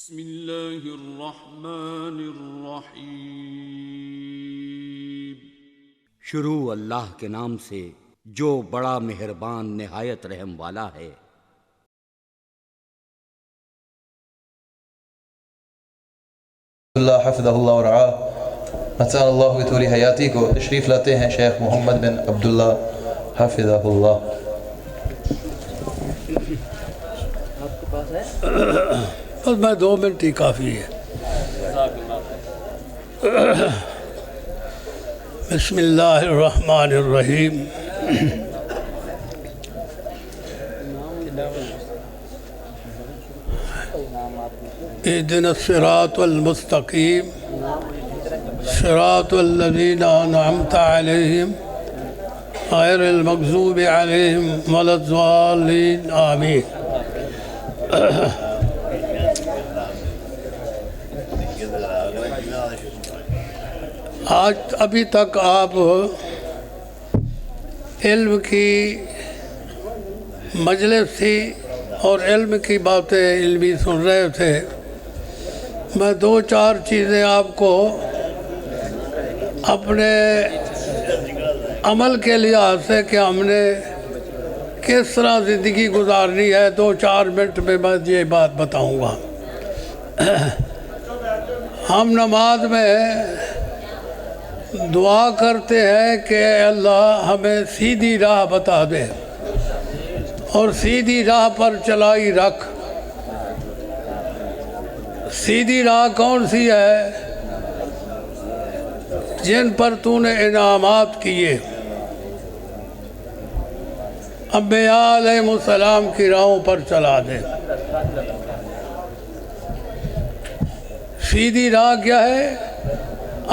بسم اللہ الرحمن الرحیم۔ شروع اللہ کے نام سے جو بڑا مہربان نہایت رحم والا ہے۔ اللہ حفظہ اللہ ورعاہ، متان اللہ بطول حیاتی کو تشریف لاتے ہیں شیخ محمد بن عبداللہ حفظہ اللہ۔ بس میں 2 منٹ ہی کافی ہے۔ بسم اللہ الرحمن الرحیم۔ اهدنا الصراط المستقیم صراط الذین انعمت علیہم غیر المغضوب علیہم ولا الضالین آمین۔ آج ابھی تک آپ علم کی مجلس تھی اور علم کی باتیں علمی سن رہے تھے۔ میں 2-4 چیزیں آپ کو اپنے عمل کے لحاظ سے کہ ہم نے کس طرح زندگی گزارنی ہے 2-4 منٹ میں میں یہ بات بتاؤں گا۔ ہم نماز میں دعا کرتے ہیں کہ اے اللہ ہمیں سیدھی راہ بتا دے اور سیدھی راہ پر چلائی رکھ۔ سیدھی راہ کون سی ہے؟ جن پر تو نے انعامات کیے، انبیاء علیہ السلام کی راہوں پر چلا دے۔ سیدھی راہ کیا ہے؟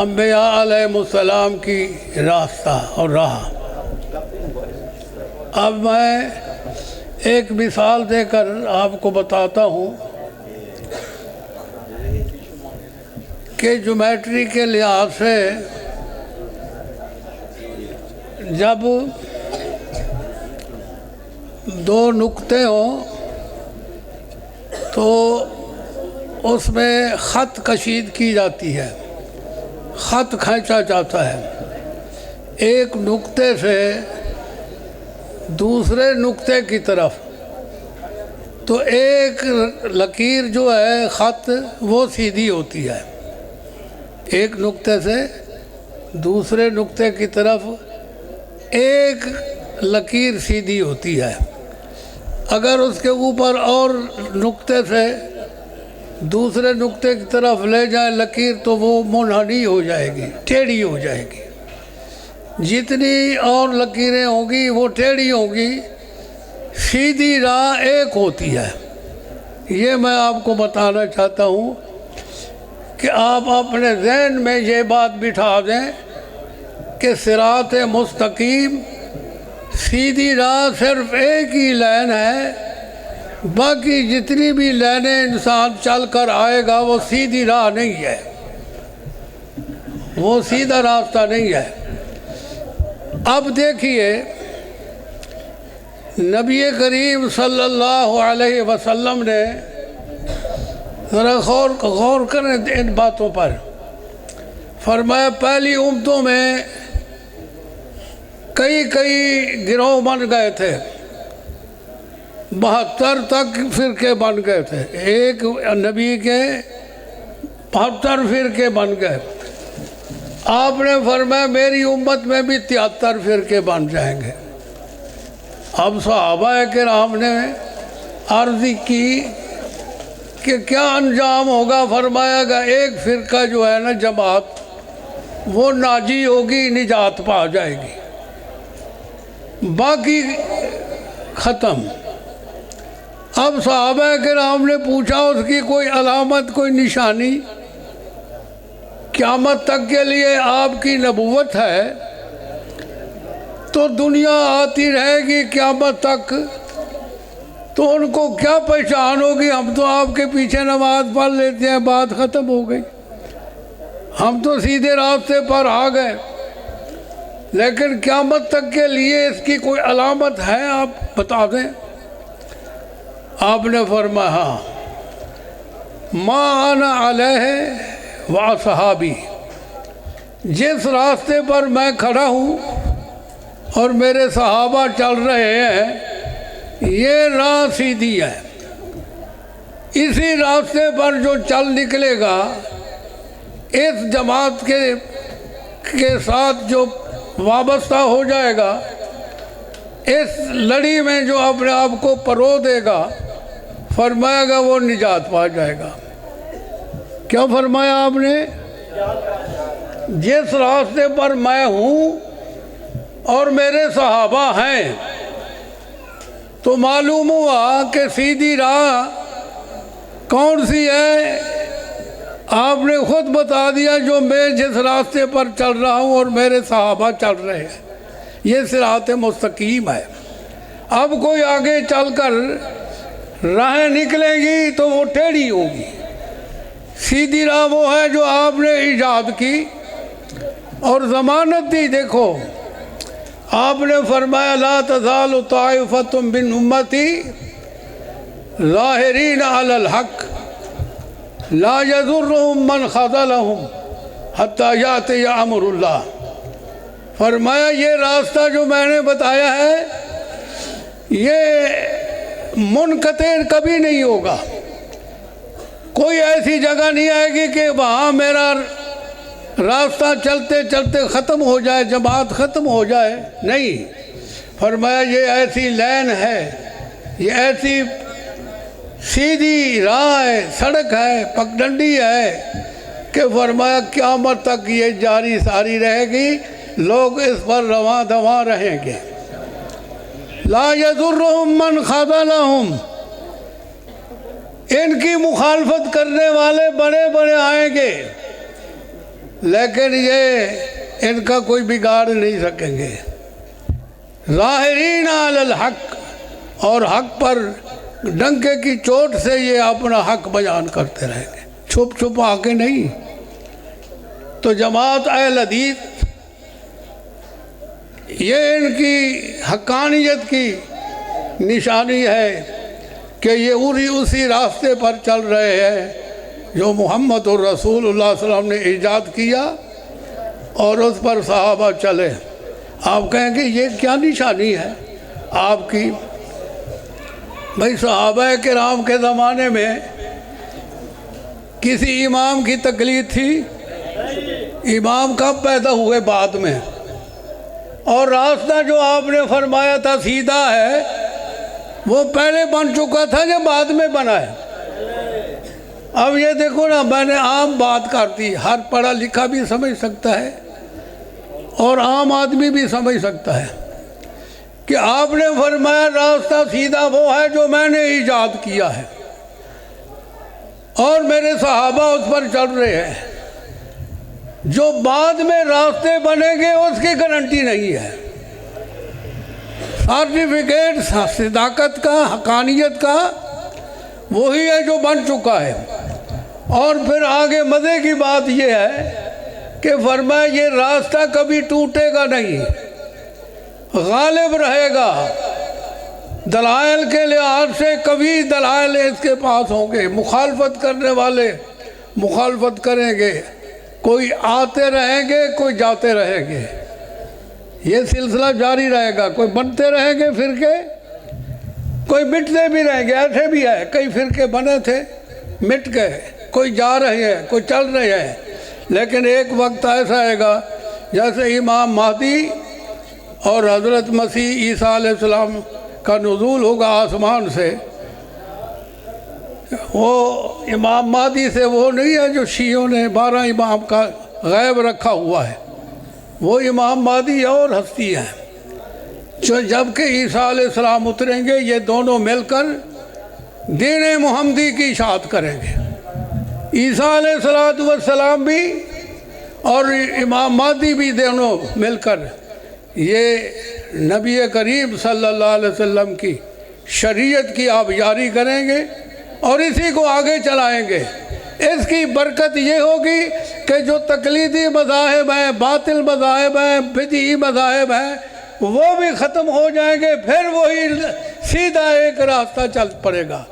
انبیاء علیہ السلام کی راستہ اور راہ۔ اب میں ایک مثال دے کر آپ کو بتاتا ہوں کہ جیومیٹری کے لحاظ سے جب 2 نقطے ہوں تو اس میں خط کشید کی جاتی ہے، خط کھینچا جاتا ہے ایک نقطے سے دوسرے نقطے کی طرف۔ تو ایک لکیر جو ہے خط وہ سیدھی ہوتی ہے، ایک نقطے سے دوسرے نقطے کی طرف ایک لکیر سیدھی ہوتی ہے۔ اگر اس کے اوپر اور نقطے سے دوسرے نقطے کی طرف لے جائیں لکیر تو وہ منحنی ہو جائے گی، ٹیڑھی ہو جائے گی۔ جتنی اور لکیریں ہوں گی وہ ٹیڑھی ہوں گی، سیدھی راہ ایک ہوتی ہے۔ یہ میں آپ کو بتانا چاہتا ہوں کہ آپ اپنے ذہن میں یہ بات بٹھا دیں کہ صراط مستقیم سیدھی راہ صرف ایک ہی لائن ہے، باقی جتنی بھی لائنیں انسان چل کر آئے گا وہ سیدھی راہ نہیں ہے، وہ سیدھا راستہ نہیں ہے۔ اب دیکھیے نبی کریم صلی اللہ علیہ وسلم نے، ذرا غور کریں ان باتوں پر، فرمایا پہلی امتوں میں کئی گروہ بن گئے تھے، 72 تک فرقے بن گئے تھے، ایک نبی کے 72 فرقے بن گئے۔ آپ نے فرمایا میری امت میں بھی 73 فرقے بن جائیں گے۔ اب صحابہ کرام نے عرض کی کہ کیا انجام ہوگا؟ فرمایا گا ایک فرقہ جو ہے نا جماعت وہ ناجی ہوگی، نجات پا جائے گی، باقی ختم۔ اب صحابہ کرام نے پوچھا اس کی کوئی علامت، کوئی نشانی؟ قیامت تک کے لیے آپ کی نبوت ہے تو دنیا آتی رہے گی قیامت تک، تو ان کو کیا پہچان ہوگی؟ ہم تو آپ کے پیچھے نماز پڑھ لیتے ہیں، بات ختم ہو گئی، ہم تو سیدھے راستے پر آ گئے۔ لیکن قیامت تک کے لیے اس کی کوئی علامت ہے؟ آپ بتا دیں۔ آپ نے فرمایا ہاں، ما انا علیہ و اصحابی، جس راستے پر میں کھڑا ہوں اور میرے صحابہ چل رہے ہیں یہ راہ سیدھی ہے۔ اسی راستے پر جو چل نکلے گا، اس جماعت کے ساتھ جو وابستہ ہو جائے گا، اس لڑی میں جو اپنے آپ کو پرو دے گا، فرمایا گا وہ نجات پا جائے گا۔ کیا فرمایا آپ نے؟ جس راستے پر میں ہوں اور میرے صحابہ ہیں، تو معلوم ہوا کہ سیدھی راہ کون سی ہے؟ آپ نے خود بتا دیا، جو میں جس راستے پر چل رہا ہوں اور میرے صحابہ چل رہے ہیں، یہ صراط مستقیم ہے۔ اب کوئی آگے چل کر راہیں نکلیں گی تو وہ ٹیڑھی ہوگی۔ سیدھی راہ وہ ہے جو آپ نے ایجاد کی اور ضمانت دی۔ دیکھو آپ نے فرمایا لا تزال طائفۃ من امتی ظاہرین علی الحق لا یضرهم من خذلهم حتی یاتی امر اللہ۔ فرمایا یہ راستہ جو میں نے بتایا ہے یہ منقطع کبھی نہیں ہوگا۔ کوئی ایسی جگہ نہیں آئے گی کہ وہاں میرا راستہ چلتے چلتے ختم ہو جائے، جماعت ختم ہو جائے، نہیں۔ فرمایا یہ ایسی لین ہے، یہ ایسی سیدھی راہ ہے، سڑک ہے، پگڈنڈی ہے کہ فرمایا قیامت تک یہ جاری ساری رہے گی، لوگ اس پر رواں دواں رہیں گے۔ لا یضرهم من خذلهم، ان کی مخالفت کرنے والے بڑے بڑے آئیں گے لیکن یہ ان کا کوئی بگاڑ نہیں سکیں گے۔ ظاہرین علی الحق، اور حق پر ڈنکے کی چوٹ سے یہ اپنا حق بیان کرتے رہیں گے، چھپ چھپ آ کے نہیں۔ تو جماعت اہل حدیث یہ ان کی حقانیت کی نشانی ہے کہ یہ اسی راستے پر چل رہے ہیں جو محمد الرسول اللہ صلی اللہ علیہ وسلم نے ایجاد کیا اور اس پر صحابہ چلے۔ آپ کہیں گے یہ کیا نشانی ہے آپ کی؟ بھائی صحابہ کرام کے زمانے میں کسی امام کی تقلید تھی؟ امام کب پیدا ہوئے؟ بعد میں۔ اور راستہ جو آپ نے فرمایا تھا سیدھا ہے وہ پہلے بن چکا تھا یا بعد میں بنا ہے؟ اب یہ دیکھو نا، میں نے عام بات کر دی، ہر پڑھا لکھا بھی سمجھ سکتا ہے اور عام آدمی بھی سمجھ سکتا ہے کہ آپ نے فرمایا راستہ سیدھا وہ ہے جو میں نے ایجاد کیا ہے اور میرے صحابہ اس پر چل رہے ہیں۔ جو بعد میں راستے بنیں گے اس کی گارنٹی نہیں ہے۔ سرٹیفکیٹ صداقت کا، حقانیت کا وہی ہے جو بن چکا ہے۔ اور پھر آگے مزے کی بات یہ ہے کہ فرمایا یہ راستہ کبھی ٹوٹے گا نہیں، غالب رہے گا۔ دلائل کے لحاظ سے کبھی دلائل اس کے پاس ہوں گے، مخالفت کرنے والے مخالفت کریں گے، کوئی آتے رہیں گے، کوئی جاتے رہیں گے، یہ سلسلہ جاری رہے گا۔ کوئی بنتے رہیں گے فرقے، کوئی مٹتے بھی رہیں گے۔ ایسے بھی ہے کئی فرقے بنے تھے مٹ گئے، کوئی جا رہے ہیں، کوئی چل رہے ہیں، لیکن ایک وقت ایسا آئے گا جیسے امام مہدی اور حضرت مسیح عیسیٰ علیہ السلام کا نزول ہوگا آسمان سے۔ وہ امام مہدی سے وہ نہیں ہے جو شیعوں نے 12 امام کا غیب رکھا ہوا ہے، وہ امام مہدی اور ہستی ہے جو جب کہ عیسیٰ علیہ السلام اتریں گے، یہ دونوں مل کر دین محمدی کی اشاعت کریں گے۔ عیسیٰ علیہ السلام بھی اور امام مہدی بھی دونوں مل کر یہ نبی کریم صلی اللہ علیہ وسلم کی شریعت کی آبیاری کریں گے اور اسی کو آگے چلائیں گے۔ اس کی برکت یہ ہوگی کہ جو تقلیدی مذاہب ہیں، باطل مذاہب ہیں، بدعی مذاہب ہیں، وہ بھی ختم ہو جائیں گے۔ پھر وہی سیدھا ایک راستہ چل پڑے گا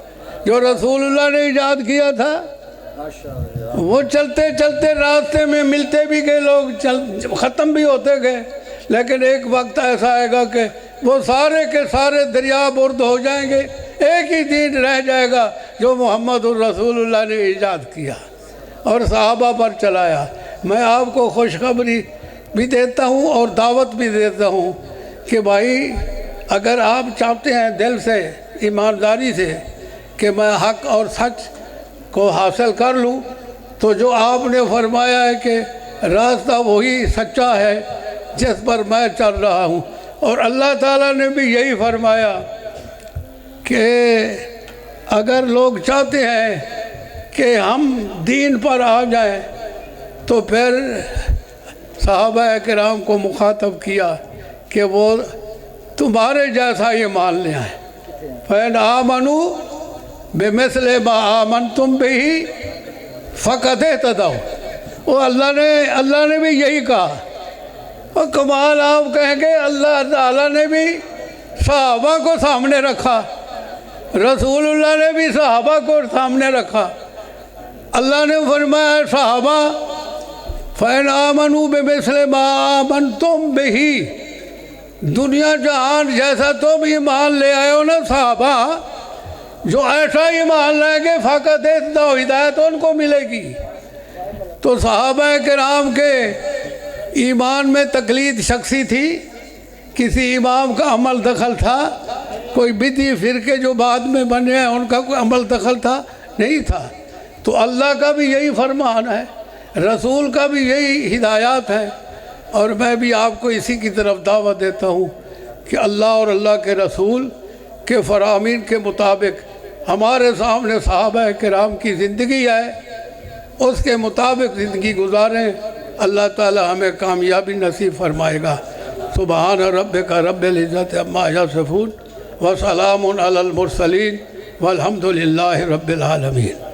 جو رسول اللہ نے ایجاد کیا تھا وہ چلتے چلتے راستے میں ملتے بھی گئے لوگ، ختم بھی ہوتے گئے، لیکن ایک وقت ایسا آئے گا کہ وہ سارے کے سارے دریا برد ہو جائیں گے، ایک ہی دین رہ جائے گا جو محمد الرسول اللہ نے ایجاد کیا اور صحابہ پر چلایا۔ میں آپ کو خوشخبری بھی دیتا ہوں اور دعوت بھی دیتا ہوں کہ بھائی اگر آپ چاہتے ہیں دل سے ایمانداری سے کہ میں حق اور سچ کو حاصل کر لوں، تو جو آپ نے فرمایا ہے کہ راستہ وہی سچا ہے جس پر میں چل رہا ہوں، اور اللہ تعالیٰ نے بھی یہی فرمایا کہ اگر لوگ چاہتے ہیں کہ ہم دین پر آ جائیں تو پھر صحابہ کرام کو مخاطب کیا کہ وہ تمہارے جیسا یہ مان لے آئیں۔ فَإِنْ آمَنُوا بِمِثْلِ مَا آمَنْتُمْ بِهِ فَقَدْ اهْتَدَوْا۔ وہ اللہ نے بھی یہی کہا، اور کمال آپ کہیں گے اللہ تعالیٰ نے بھی صحابہ کو سامنے رکھا، رسول اللہ نے بھی صحابہ کو سامنے رکھا۔ اللہ نے فرمایا صحابہ فَإِنْ آمَنُوا بِمِثْلِ مَا آمَنْتُمْ بِهِ، دنیا جہان جیسا تم ایمان لے آئے ہو نا صحابہ، جو ایسا ایمان لائیں گے فقط ہدایت ان کو ملے گی۔ تو صحابہ کرام کے ایمان میں تقلید شخصی تھی، کسی امام کا عمل دخل تھا، کوئی بدعی فرقے جو بعد میں بنے ہیں ان کا کوئی عمل دخل تھا نہیں تھا۔ تو اللہ کا بھی یہی فرمان ہے، رسول کا بھی یہی ہدایات ہے، اور میں بھی آپ کو اسی کی طرف دعوت دیتا ہوں کہ اللہ اور اللہ کے رسول کے فرامین کے مطابق ہمارے سامنے صحابہ کرام کی زندگی ہے، اس کے مطابق زندگی گزاریں، اللہ تعالی ہمیں کامیابی نصیب فرمائے گا۔ سبحان ربک رب العزت عما یصفون وسلام علی المرسلین والحمد للہ رب العالمین۔